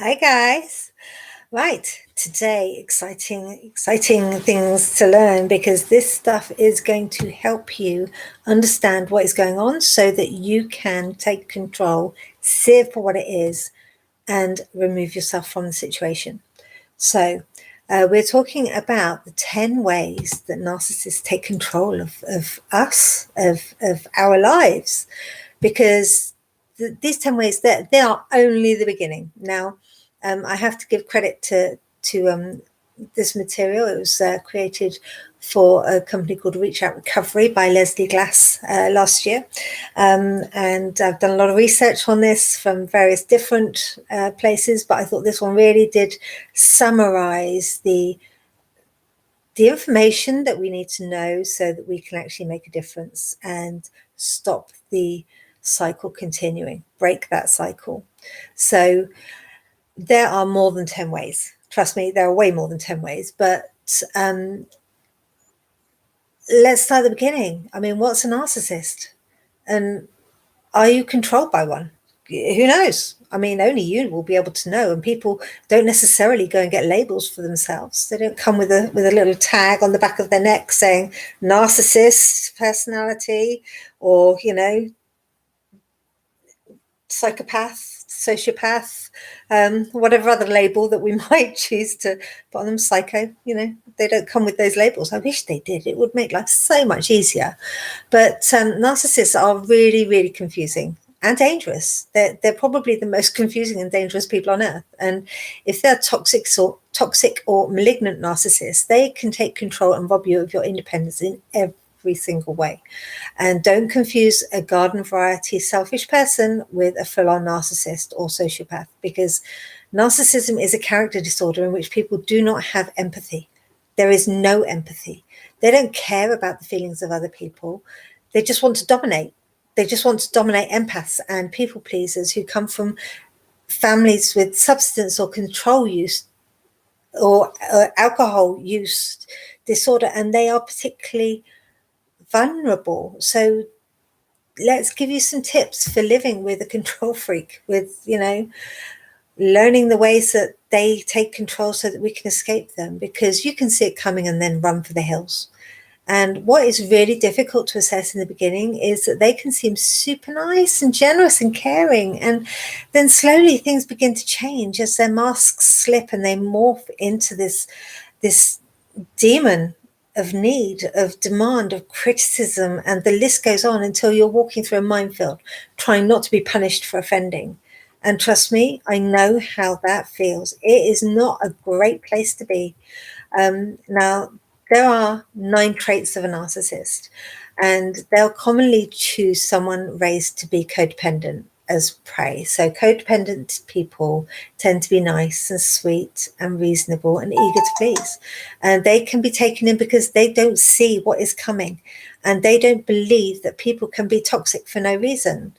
Hi guys. Right, today exciting things to learn because this stuff is going to help you understand what is going on so that you can take control, see it for what it is, and remove yourself from the situation. So, we're talking about the 10 ways that narcissists take control of us, of our lives, because these 10 ways, they are only the beginning. Now, I have to give credit to this material. It was created for a company called Reach Out Recovery by Leslie Glass last year. And I've done a lot of research on this from various different places, but I thought this one really did summarize the information that we need to know so that we can actually make a difference and stop the cycle continuing, break that cycle. So there are more than 10 ways. Trust me, there are way more than 10 ways. But let's start at the beginning. I mean, what's a narcissist? And are you controlled by one? Who knows? I mean, only you will be able to know. And people don't necessarily go and get labels for themselves. They don't come with a little tag on the back of their neck saying narcissist personality, or psychopath, sociopath, whatever other label that we might choose to put on them. Psycho, they don't come with those labels. I wish they did. It would make life so much easier. But narcissists are really, really confusing and dangerous. They're probably the most confusing and dangerous people on earth. And if they're toxic or malignant narcissists, they can take control and rob you of your independence in every single way. And don't confuse a garden variety selfish person with a full-on narcissist or sociopath, because narcissism is a character disorder in which people do not have empathy. There is no empathy. They don't care about the feelings of other people. They just want to dominate. They just want to dominate empaths and people pleasers who come from families with substance or control use or alcohol use disorder, and they are particularly vulnerable. So let's give you some tips for living with a control freak, with, learning the ways that they take control so that we can escape them, because you can see it coming and then run for the hills. And what is really difficult to assess in the beginning is that they can seem super nice and generous and caring. And then slowly things begin to change as their masks slip and they morph into this demon of need, of demand, of criticism, and the list goes on until you're walking through a minefield, trying not to be punished for offending. And trust me, I know how that feels. It is not a great place to be. Now, there are 9 traits of a narcissist, and they'll commonly choose someone raised to be codependent as prey. So codependent people tend to be nice and sweet and reasonable and eager to please. And they can be taken in because they don't see what is coming, and they don't believe that people can be toxic for no reason.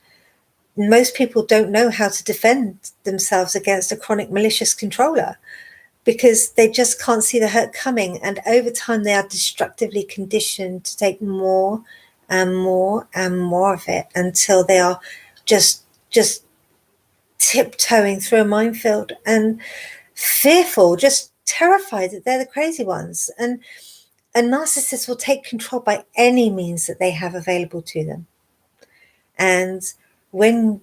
Most people don't know how to defend themselves against a chronic malicious controller because they just can't see the hurt coming. And over time, they are destructively conditioned to take more and more and more of it until they are just tiptoeing through a minefield and fearful, just terrified that they're the crazy ones. And a narcissist will take control by any means that they have available to them. And when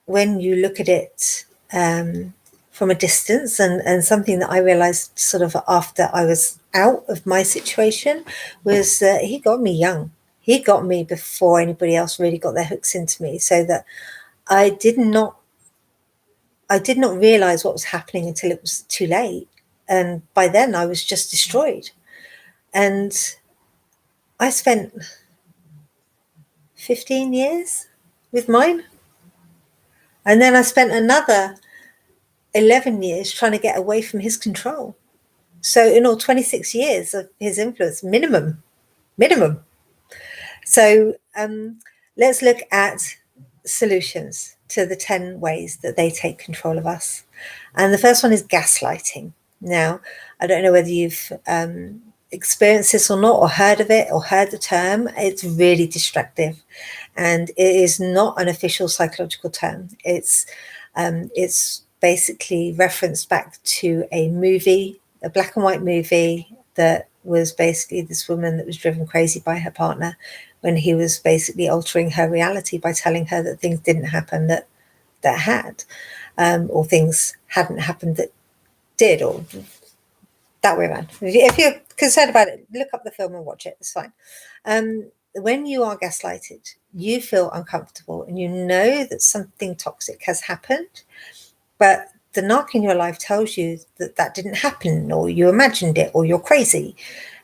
you look at it from a distance, and something that I realized sort of after I was out of my situation was that he got me young. He got me before anybody else really got their hooks into me, so that I did not realize what was happening until it was too late. And by then I was just destroyed. And I spent 15 years with mine. And then I spent another 11 years trying to get away from his control. So in all, 26 years of his influence, minimum. So let's look at solutions to the 10 ways that they take control of us. And the first one is gaslighting. Now, I don't know whether you've experienced this or not, or heard of it, or heard the term. It's really destructive, and it is not an official psychological term. It's basically referenced back to a movie, a black and white movie that was basically this woman that was driven crazy by her partner when he was basically altering her reality by telling her that things didn't happen that had, or things hadn't happened that did, or that way around. If you're concerned about it, look up the film and watch it. It's fine. When you are gaslighted, you feel uncomfortable and you know that something toxic has happened, but the narc in your life tells you that that didn't happen, or you imagined it, or you're crazy.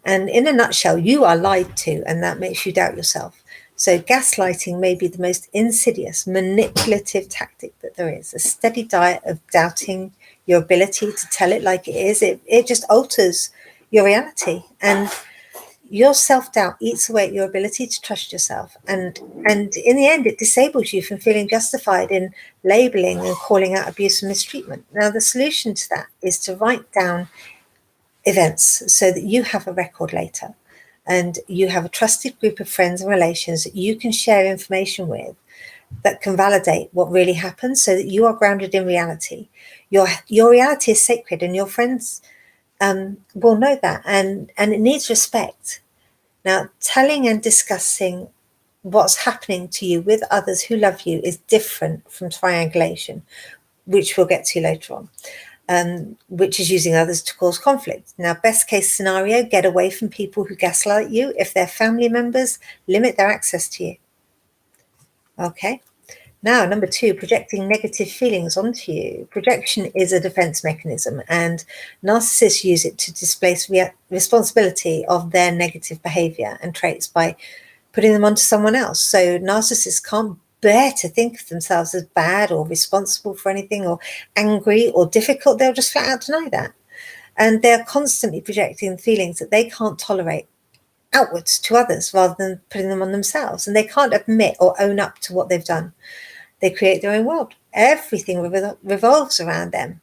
And in a nutshell, you are lied to, and that makes you doubt yourself. So gaslighting may be the most insidious, manipulative tactic that there is. A steady diet of doubting your ability to tell it like it is. It just alters your reality. And your self-doubt eats away at your ability to trust yourself. And in the end, it disables you from feeling justified in labeling and calling out abuse and mistreatment. Now, the solution to that is to write down events so that you have a record later, and you have a trusted group of friends and relations that you can share information with that can validate what really happened, so that you are grounded in reality. Your reality is sacred, and your friends will know that, and it needs respect. Now, telling and discussing what's happening to you with others who love you is different from triangulation, which we'll get to later on, which is using others to cause conflict. Now, best case scenario, get away from people who gaslight you. If they're family members, limit their access to you. Okay. Now, number 2, projecting negative feelings onto you. Projection is a defense mechanism, and narcissists use it to displace responsibility of their negative behavior and traits by putting them onto someone else. So narcissists can't bear to think of themselves as bad or responsible for anything, or angry or difficult. They'll just flat out deny that. And they're constantly projecting feelings that they can't tolerate outwards to others rather than putting them on themselves. And they can't admit or own up to what they've done. They create their own world. Everything revolves around them.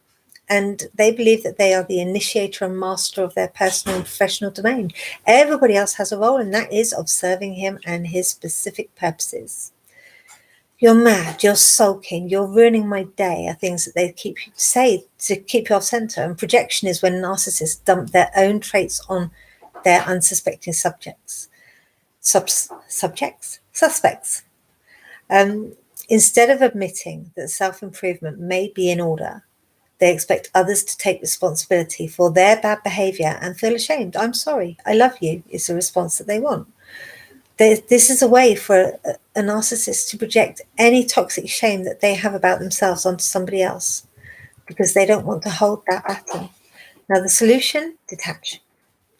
And they believe that they are the initiator and master of their personal and professional domain. Everybody else has a role, and that is of serving him and his specific purposes. You're mad, you're sulking, you're ruining my day are things that they say to keep you off center. And projection is when narcissists dump their own traits on their unsuspecting suspects. Instead of admitting that self-improvement may be in order, they expect others to take responsibility for their bad behavior and feel ashamed. I'm sorry, I love you is the response that they want. This is a way for a narcissist to project any toxic shame that they have about themselves onto somebody else, because they don't want to hold that baton. Now, the solution, detach.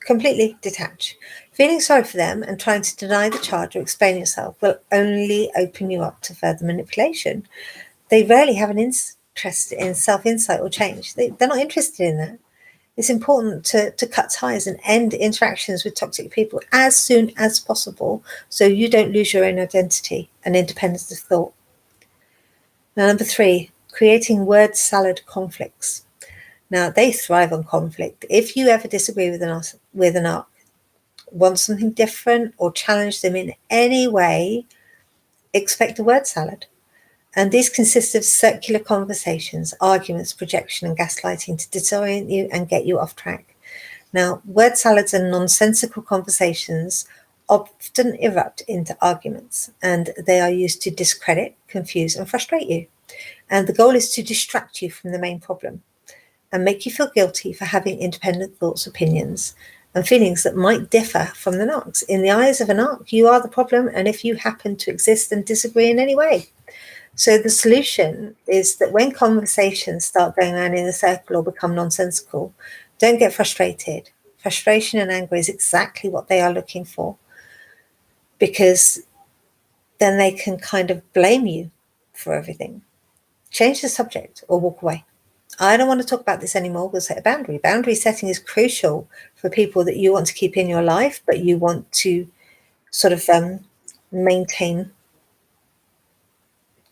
Completely detach. Feeling sorry for them and trying to deny the charge or explain yourself will only open you up to further manipulation. They rarely have an interest in self-insight or change. They're not interested in that. It's important to cut ties and end interactions with toxic people as soon as possible, so you don't lose your own identity and independence of thought. Now, number 3, creating word salad conflicts. Now, they thrive on conflict. If you ever disagree with an arc, want something different, or challenge them in any way, expect a word salad. And these consist of circular conversations, arguments, projection, and gaslighting to disorient you and get you off track. Now, word salads and nonsensical conversations often erupt into arguments, and they are used to discredit, confuse, and frustrate you. And the goal is to distract you from the main problem and make you feel guilty for having independent thoughts, opinions, and feelings that might differ from the narcs. In the eyes of a narc, you are the problem, and if you happen to exist and disagree in any way. So the solution is that when conversations start going around in a circle or become nonsensical, don't get frustrated. Frustration and anger is exactly what they are looking for, because then they can kind of blame you for everything. Change the subject or walk away. I don't want to talk about this anymore. We'll set a boundary. Boundary setting is crucial for people that you want to keep in your life, but you want to sort of maintain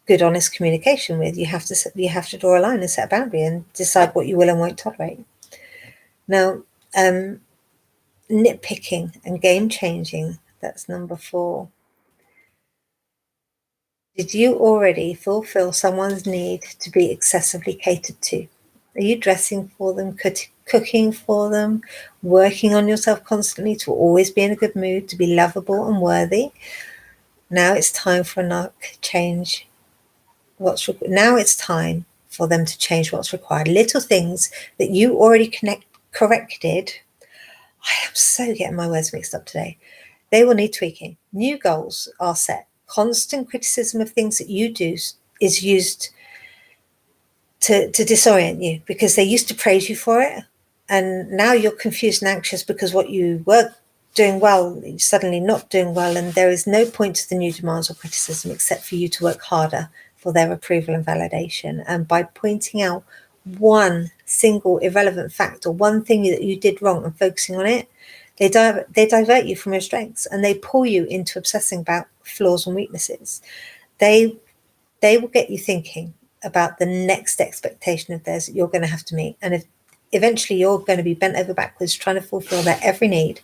good, honest communication with. You have to draw a line and set a boundary and decide what you will and won't tolerate. Now, nitpicking and game changing. That's number 4. Did you already fulfill someone's need to be excessively catered to? Are you dressing for them, cooking for them, working on yourself constantly to always be in a good mood, to be lovable and worthy? Now it's time for a narc change. Now it's time for them to change what's required. Little things that you already corrected. I am so getting my words mixed up today. They will need tweaking. New goals are set. Constant criticism of things that you do is used to disorient you, because they used to praise you for it, and now you're confused and anxious because what you were doing well, you're suddenly not doing well, and there is no point to the new demands or criticism except for you to work harder for their approval and validation. And by pointing out one single irrelevant fact or one thing that you did wrong and focusing on it, they divert you from your strengths, and they pull you into obsessing about flaws and weaknesses. They will get you thinking about the next expectation of theirs that you're going to have to meet. And if eventually you're going to be bent over backwards trying to fulfill their every need,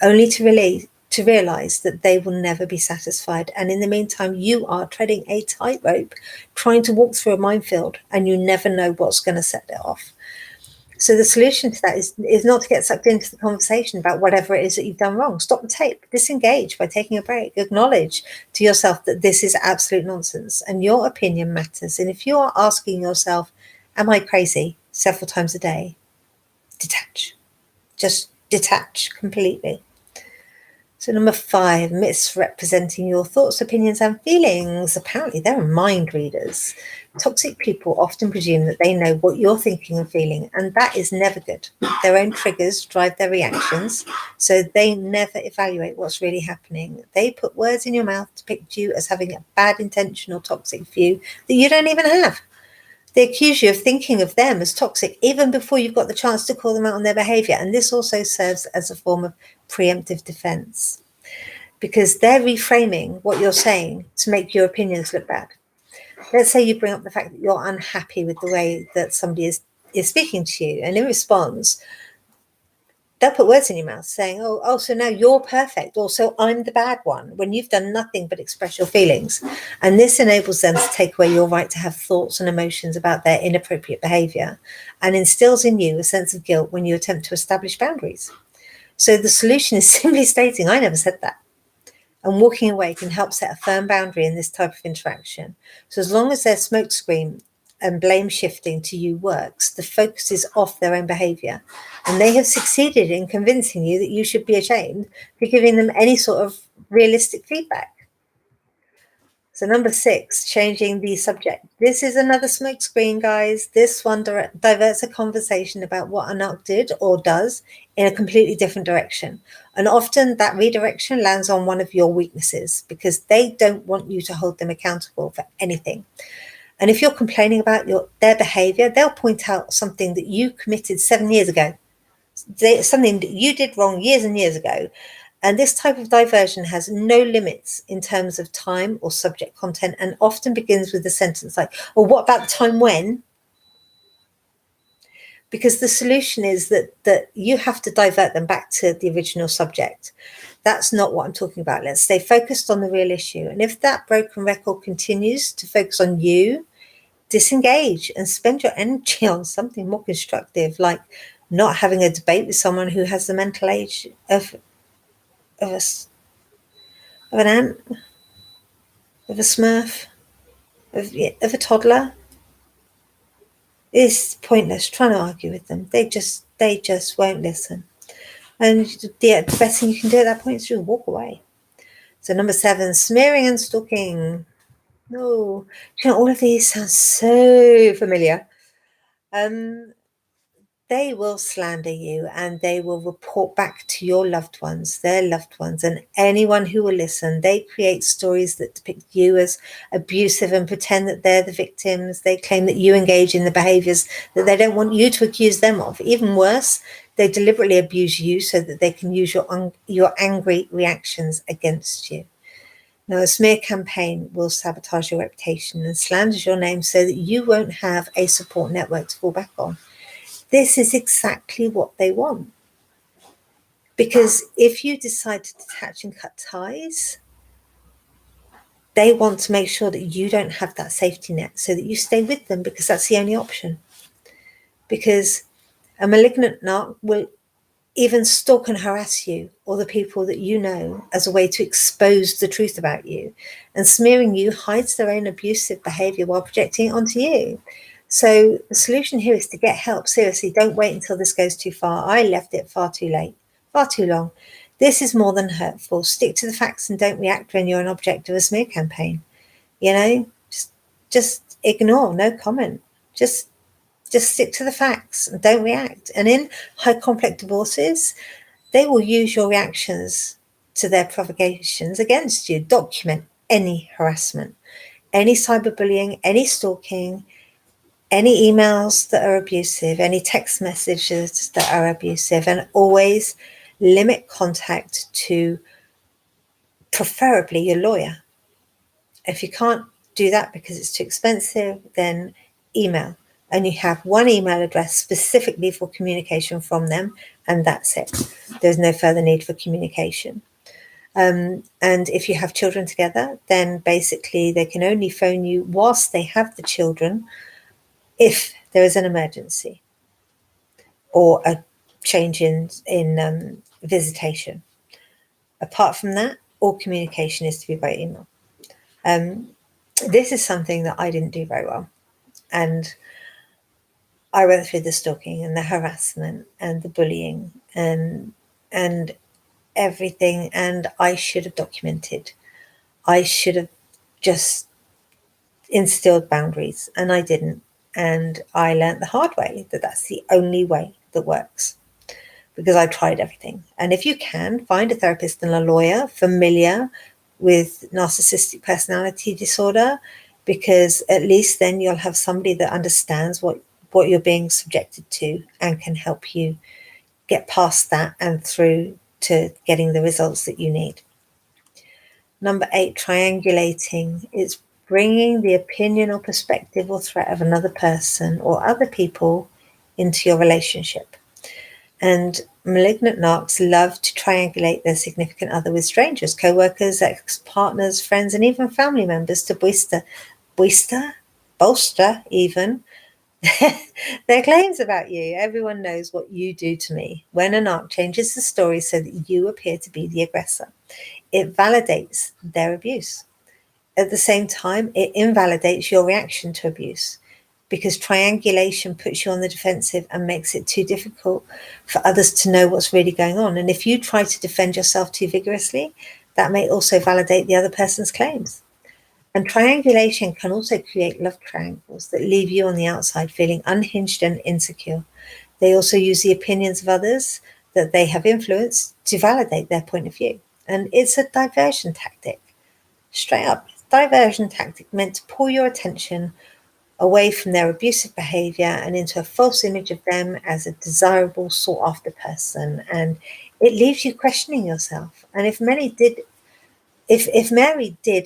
only to realize that they will never be satisfied. And in the meantime, you are treading a tightrope, trying to walk through a minefield, and you never know what's going to set it off. So the solution to that is not to get sucked into the conversation about whatever it is that you've done wrong. Stop the tape, disengage by taking a break, acknowledge to yourself that this is absolute nonsense and your opinion matters. And if you are asking yourself, am I crazy, several times a day, detach. Just detach completely. So number 5, misrepresenting your thoughts, opinions, and feelings. Apparently, they're mind readers. Toxic people often presume that they know what you're thinking and feeling, and that is never good. Their own triggers drive their reactions, so they never evaluate what's really happening. They put words in your mouth to depict you as having a bad intention or toxic view that you don't even have. They accuse you of thinking of them as toxic even before you've got the chance to call them out on their behavior. And this also serves as a form of preemptive defense, because they're reframing what you're saying to make your opinions look bad. Let's say you bring up the fact that you're unhappy with the way that somebody is speaking to you. And in response, they'll put words in your mouth saying, oh, so now you're perfect. Or so I'm the bad one, when you've done nothing but express your feelings. And this enables them to take away your right to have thoughts and emotions about their inappropriate behavior, and instills in you a sense of guilt when you attempt to establish boundaries. So the solution is simply stating, I never said that. And walking away can help set a firm boundary in this type of interaction. So as long as their smokescreen and blame shifting to you works, the focus is off their own behavior. And they have succeeded in convincing you that you should be ashamed for giving them any sort of realistic feedback. So number 6, changing the subject. This is another smokescreen, guys. This one diverts a conversation about what a narc did or does in a completely different direction. And often that redirection lands on one of your weaknesses, because they don't want you to hold them accountable for anything. And if you're complaining about their behavior, they'll point out something that you committed 7 years ago, something that you did wrong years and years ago. And this type of diversion has no limits in terms of time or subject content, and often begins with a sentence like, well, what about the time when? Because the solution is that you have to divert them back to the original subject. That's not what I'm talking about. Let's stay focused on the real issue. And if that broken record continues to focus on you, disengage and spend your energy on something more constructive, like not having a debate with someone who has the mental age of an ant, of a smurf, of a toddler. It's pointless trying to argue with them. They just won't listen. And the best thing you can do at that point is just walk away. So number 7, smearing and stalking. No, all of these sound so familiar. They will slander you, and they will report back to your loved ones, their loved ones, and anyone who will listen. They create stories that depict you as abusive and pretend that they're the victims. They claim that you engage in the behaviors that they don't want you to accuse them of. Even worse, they deliberately abuse you so that they can use your angry reactions against you. Now, a smear campaign will sabotage your reputation and slanders your name so that you won't have a support network to fall back on. This is exactly what they want. Because if you decide to detach and cut ties, They want to make sure that you don't have that safety net so that you stay with them, because that's the only option. Because a malignant narc will even stalk and harass you or the people that you know as a way to expose the truth about you. And smearing you hides their own abusive behavior while projecting it onto you. So the solution here is to get help. Seriously, don't wait until this goes too far. I left it far too late, far too long. This is more than hurtful. Stick to the facts and don't react when you're an object of a smear campaign. You know, just ignore, no comment. Just stick to the facts and don't react. And in high conflict divorces, they will use your reactions to their provocations against you. Document any harassment, any cyberbullying, any stalking, any emails that are abusive, any text messages that are abusive, and always limit contact to preferably your lawyer. If you can't do that because it's too expensive, then email. And you have one email address specifically for communication from them, and that's it. There's no further need for communication. And if you have children together, then basically they can only phone you whilst they have the children if there is an emergency or a change in visitation. Apart from that, all communication is to be by email. This is something that I didn't do very well. And I went through the stalking and the harassment and the bullying and everything, and I should have documented. I should have just instilled boundaries, and I didn't. And I learned the hard way that that's the only way that works, because I tried everything. And if you can, find a therapist and a lawyer familiar with narcissistic personality disorder, because at least then you'll have somebody that understands what you're being subjected to and can help you get past that and through to getting the results that you need. Number 8, triangulating. It's bringing the opinion or perspective or threat of another person or other people into your relationship. And malignant narcs love to triangulate their significant other with strangers, co-workers, ex-partners, friends, and even family members to bolster even their claims about you. Everyone knows what you do to me. When a narc changes the story so that you appear to be the aggressor, it validates their abuse. At the same time, it invalidates your reaction to abuse, because triangulation puts you on the defensive and makes it too difficult for others to know what's really going on. And if you try to defend yourself too vigorously, that may also validate the other person's claims. And triangulation can also create love triangles that leave you on the outside feeling unhinged and insecure. They also use the opinions of others that they have influenced to validate their point of view. And it's a diversion tactic. Straight up, diversion tactic meant to pull your attention away from their abusive behavior and into a false image of them as a desirable, sought after person. And it leaves you questioning yourself. And if Mary did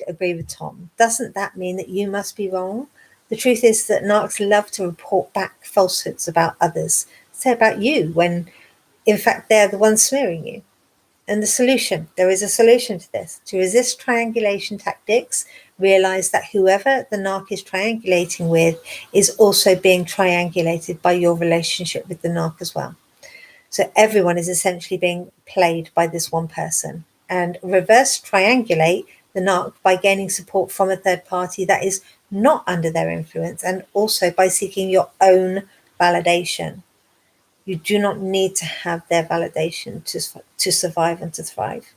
agree with Tom, doesn't that mean that you must be wrong? The truth is that narcs love to report back falsehoods about others, say about you, when in fact they're the ones smearing you. And the solution, there is a solution to this. To resist triangulation tactics, realize that whoever the narc is triangulating with is also being triangulated by your relationship with the narc as well. So everyone is essentially being played by this one person. And reverse triangulate the narc by gaining support from a third party that is not under their influence, and also by seeking your own validation. You do not need to have their validation to survive and to thrive.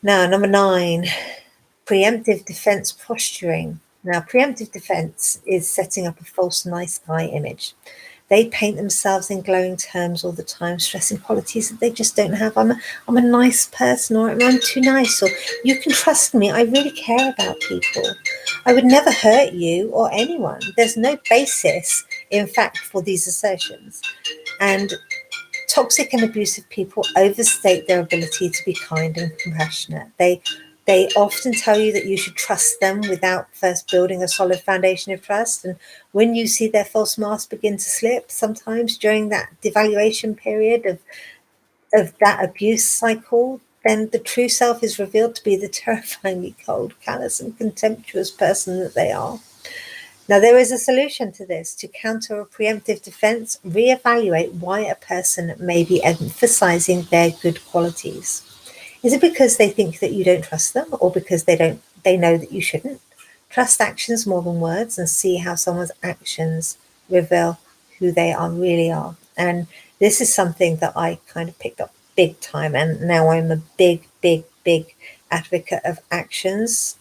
Now, number 9, preemptive defense posturing. Now, preemptive defense is setting up a false nice guy image. They paint themselves in glowing terms all the time, stressing qualities that they just don't have. I'm a nice person, or I'm too nice, or you can trust me. I really care about people. I would never hurt you or anyone. There's no basis, in fact, for these assertions. And toxic and abusive people overstate their ability to be kind and compassionate. They often tell you that you should trust them without first building a solid foundation of trust. And when you see their false mask begin to slip, sometimes during that devaluation period of that abuse cycle, then the true self is revealed to be the terrifyingly cold, callous, and contemptuous person that they are. Now, there is a solution to this. To counter a preemptive defense, reevaluate why a person may be emphasizing their good qualities. Is it because they think that you don't trust them, or because they know that you shouldn't? Trust actions more than words, and see how someone's actions reveal who they really are. And this is something that I kind of picked up big time, and now I'm a big, big, big advocate of actions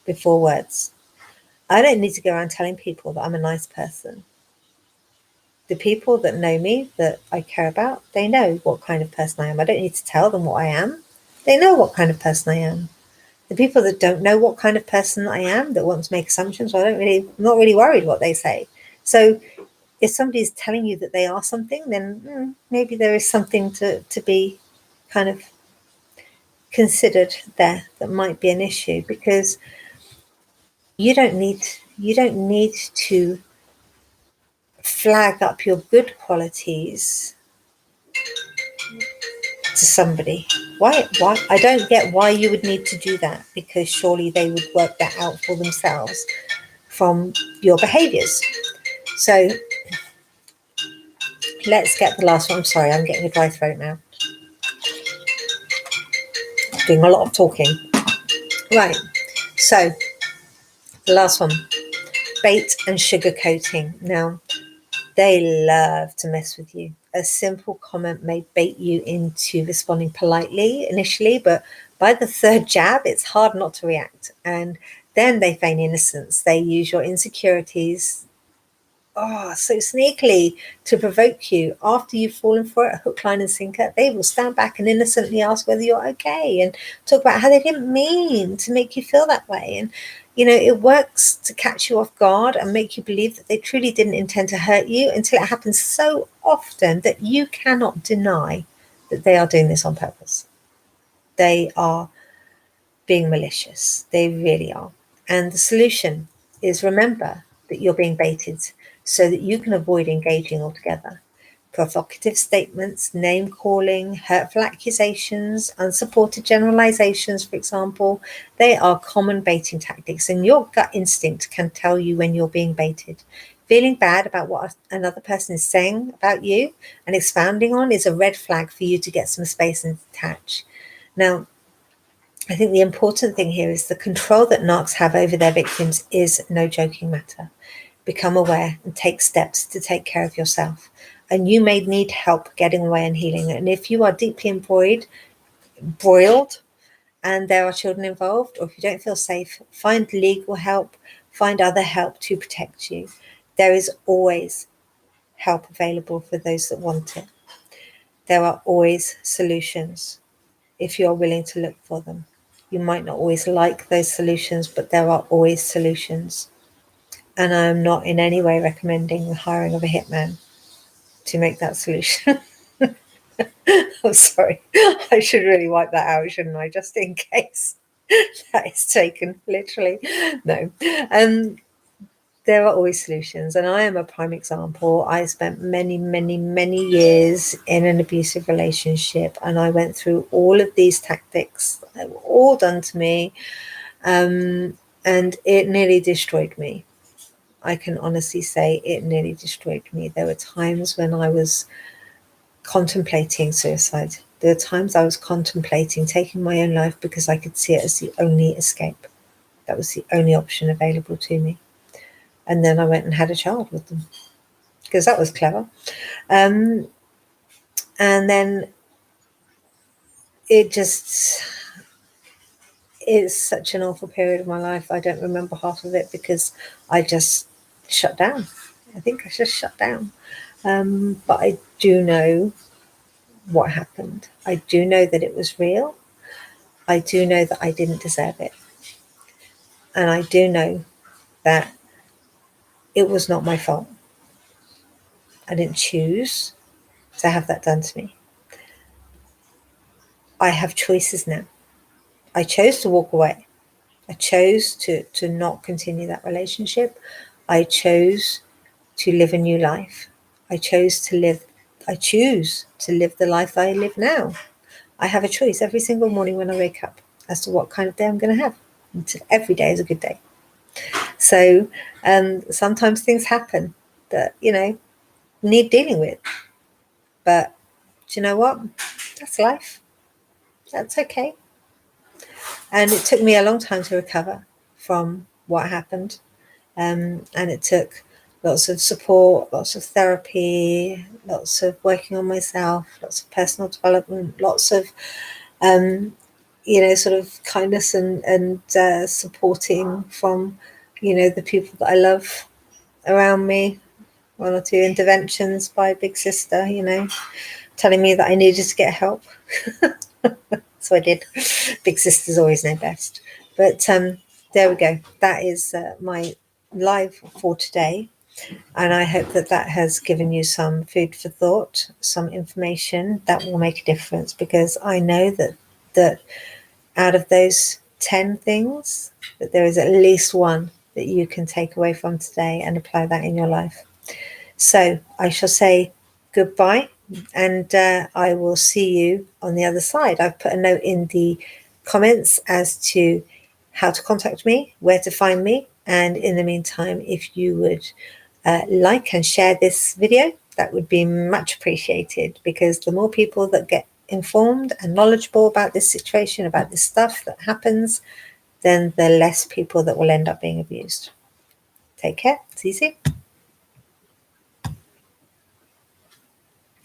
before words. I don't need to go around telling people that I'm a nice person. The people that know me, that I care about, they know what kind of person I am. I don't need to tell them what I am. They know what kind of person I am. The people that don't know what kind of person I am, that want to make assumptions, well, I'm not really worried what they say. So if somebody's telling you that they are something, then maybe there is something to be kind of considered there that might be an issue, because you don't need to flag up your good qualities to somebody. Why? I don't get why you would need to do that, because surely they would work that out for themselves from your behaviors. So let's get the last one. I'm sorry, I'm getting a dry throat now. Doing a lot of talking. Right. So the last one, bait and sugarcoating. Now, they love to mess with you. A simple comment may bait you into responding politely initially, but by the third jab, it's hard not to react. And then they feign innocence. They use your insecurities, so sneakily, to provoke you. After you've fallen for it, hook, line, and sinker, they will stand back and innocently ask whether you're okay, and talk about how they didn't mean to make you feel that way. And it works to catch you off guard and make you believe that they truly didn't intend to hurt you, until it happens so often that you cannot deny that they are doing this on purpose. They are being malicious. They really are. And the solution is, remember that you're being baited so that you can avoid engaging altogether. Provocative statements, name calling, hurtful accusations, unsupported generalizations, for example, they are common baiting tactics, and your gut instinct can tell you when you're being baited. Feeling bad about what another person is saying about you and expounding on is a red flag for you to get some space and detach. Now, I think the important thing here is the control that narcs have over their victims is no joking matter. Become aware and take steps to take care of yourself. And you may need help getting away and healing. And if you are deeply embroiled, and there are children involved, or if you don't feel safe, find legal help, find other help to protect you. There is always help available for those that want it. There are always solutions if you're willing to look for them. You might not always like those solutions, but there are always solutions. And I'm not in any way recommending the hiring of a hitman to make that solution. I'm sorry. I should really wipe that out, shouldn't I? Just in case that is taken literally. No. There are always solutions. And I am a prime example. I spent many, many, many years in an abusive relationship, and I went through all of these tactics. They were all done to me. And it nearly destroyed me. I can honestly say it nearly destroyed me. There were times when I was contemplating suicide. There were times I was contemplating taking my own life, because I could see it as the only escape. That was the only option available to me. And then I went and had a child with them, because that was clever. And then it's such an awful period of my life. I don't remember half of it because I just shut down. I think I just shut down. But I do know what happened. I do know that it was real. I do know that I didn't deserve it. And I do know that it was not my fault. I didn't choose to have that done to me. I have choices now. I chose to walk away. I chose to not continue that relationship. I chose to live a new life. I choose to live the life that I live now. I have a choice every single morning when I wake up as to what kind of day I'm going to have. And every day is a good day. So sometimes things happen that, need dealing with. But do you know what? That's life. That's okay. And it took me a long time to recover from what happened. And it took lots of support, lots of therapy, lots of working on myself, lots of personal development, lots of, sort of kindness and supporting from, the people that I love around me. One or two interventions by Big Sister, telling me that I needed to get help. So I did. Big Sisters always know best. But there we go. That is my live for today. And I hope that that has given you some food for thought, some information that will make a difference, because I know that out of those 10 things, that there is at least one that you can take away from today and apply that in your life. So I shall say goodbye, and I will see you on the other side. I've put a note in the comments as to how to contact me, where to find me. And in the meantime, if you would like and share this video, that would be much appreciated, because the more people that get informed and knowledgeable about this situation, about this stuff that happens, then the less people that will end up being abused. Take care. See you soon.